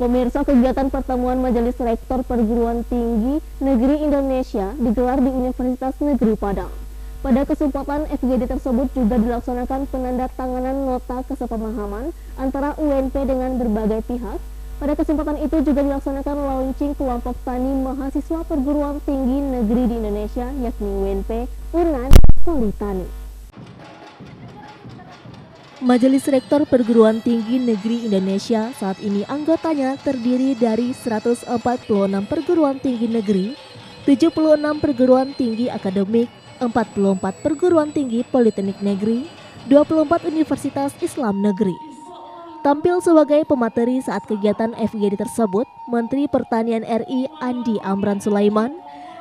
Pemirsa, kegiatan pertemuan Majelis Rektor Perguruan Tinggi Negeri Indonesia digelar di Universitas Negeri Padang. Pada kesempatan FGD tersebut juga dilaksanakan penandatanganan nota kesepemahaman antara UNP dengan berbagai pihak. Pada kesempatan itu juga dilaksanakan launching kelompok tani mahasiswa perguruan tinggi negeri di Indonesia, yakni UNP, UNAN, Politani. Majelis Rektor Perguruan Tinggi Negeri Indonesia saat ini anggotanya terdiri dari 146 perguruan tinggi negeri, 76 perguruan tinggi akademik, 44 perguruan tinggi politeknik negeri, 24 universitas Islam negeri. Tampil sebagai pemateri saat kegiatan FGD tersebut, Menteri Pertanian RI Andi Amran Sulaiman,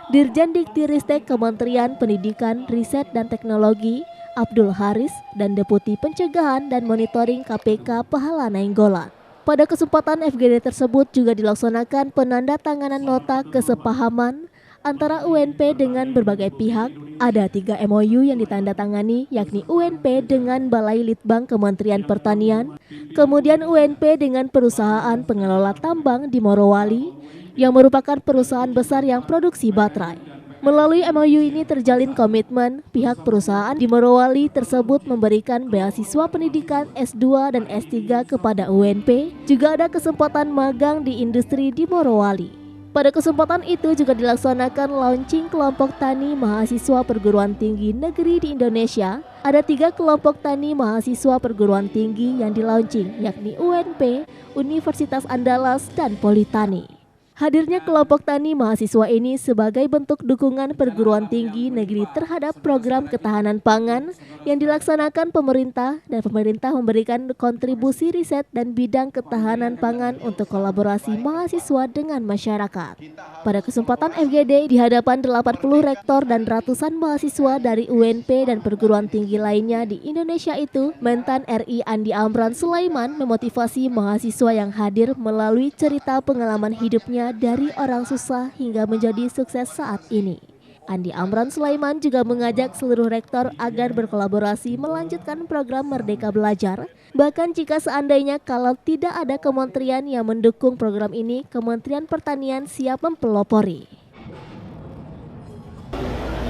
Dirjen Dikti-Ristek Kementerian Pendidikan, Riset dan Teknologi Abdul Haris, dan Deputi Pencegahan dan Monitoring KPK Pahala Nainggolan. Pada kesempatan FGD tersebut juga dilaksanakan penandatanganan nota kesepahaman antara UNP dengan berbagai pihak. Ada 3 MOU yang ditandatangani, yakni UNP dengan Balai Litbang Kementerian Pertanian, kemudian UNP dengan Perusahaan Pengelola Tambang di Morowali, yang merupakan perusahaan besar yang produksi baterai. Melalui MOU ini terjalin komitmen pihak perusahaan di Morowali tersebut memberikan beasiswa pendidikan S2 dan S3 kepada UNP, juga ada kesempatan magang di industri di Morowali. Pada kesempatan itu juga dilaksanakan launching kelompok tani mahasiswa perguruan tinggi negeri di Indonesia. Ada 3 kelompok tani mahasiswa perguruan tinggi yang dilaunching, yakni UNP, Universitas Andalas, dan Politani. Hadirnya kelompok tani mahasiswa ini sebagai bentuk dukungan perguruan tinggi negeri terhadap program ketahanan pangan yang dilaksanakan pemerintah, dan pemerintah memberikan kontribusi riset dan bidang ketahanan pangan untuk kolaborasi mahasiswa dengan masyarakat. Pada kesempatan FGD di hadapan 80 rektor dan ratusan mahasiswa dari UNP dan perguruan tinggi lainnya di Indonesia itu, Mentan RI Andi Amran Sulaiman memotivasi mahasiswa yang hadir melalui cerita pengalaman hidupnya dari orang susah hingga menjadi sukses saat ini. Andi Amran Sulaiman juga mengajak seluruh rektor agar berkolaborasi melanjutkan program Merdeka Belajar. Bahkan jika seandainya kalau tidak ada kementerian yang mendukung program ini, Kementerian Pertanian siap mempelopori.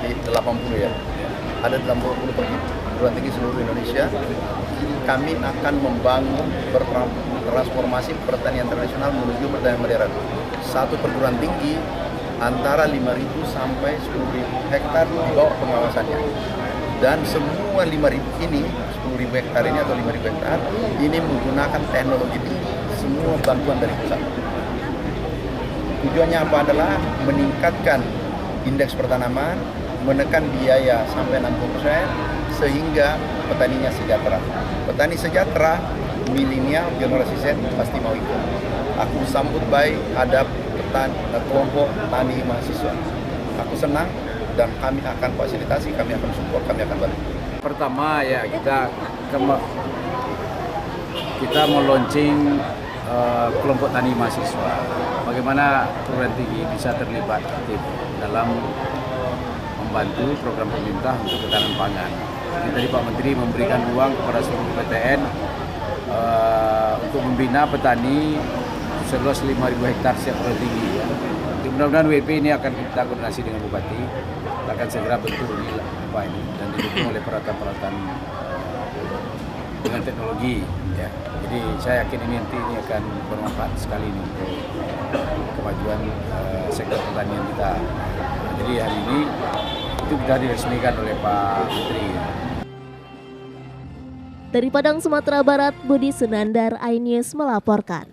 Di 80 ya, ada 80 perguruan tinggi seluruh Indonesia. Kami akan membangun bertransformasi pertanian tradisional menuju pertanian modern. Satu perguruan tinggi antara 5.000 sampai 10.000 hektar di bawah pengawasannya. Dan semua 5.000 ini, 10.000 hektar ini atau 5.000 hektar ini menggunakan teknologi tinggi, semua bantuan dari pusat. Tujuannya apa adalah meningkatkan indeks pertanaman, menekan biaya sampai 60% sehingga petaninya sejahtera. Petani sejahtera, milenial, generasi Z pasti mau ikut. Aku sambut baik ada kelompok tani mahasiswa. Aku senang dan kami akan fasilitasi, kami akan support, kami akan bantu. Pertama ya kita mau launching kelompok tani mahasiswa. Bagaimana perguruan tinggi bisa terlibat aktif dalam membantu program pemerintah untuk ketahanan pangan. Tadi Pak Menteri memberikan ruang kepada seluruh PTN untuk membina petani seluas 5.000 hektar setiap perguruan tinggi. Ya. Mudah-mudahan WP ini akan kita koordinasi dengan Bupati, kita akan segera bentuk ini dan didukung oleh peralatan-peralatan dengan teknologi. Ya. Jadi saya yakin ini nanti ini akan bermanfaat sekali ini untuk kemajuan sektor pertanian kita. Jadi hari ini itu sudah diresmikan oleh Pak Menteri. Dari Padang, Sumatera Barat, Budi Sunandar, iNews melaporkan.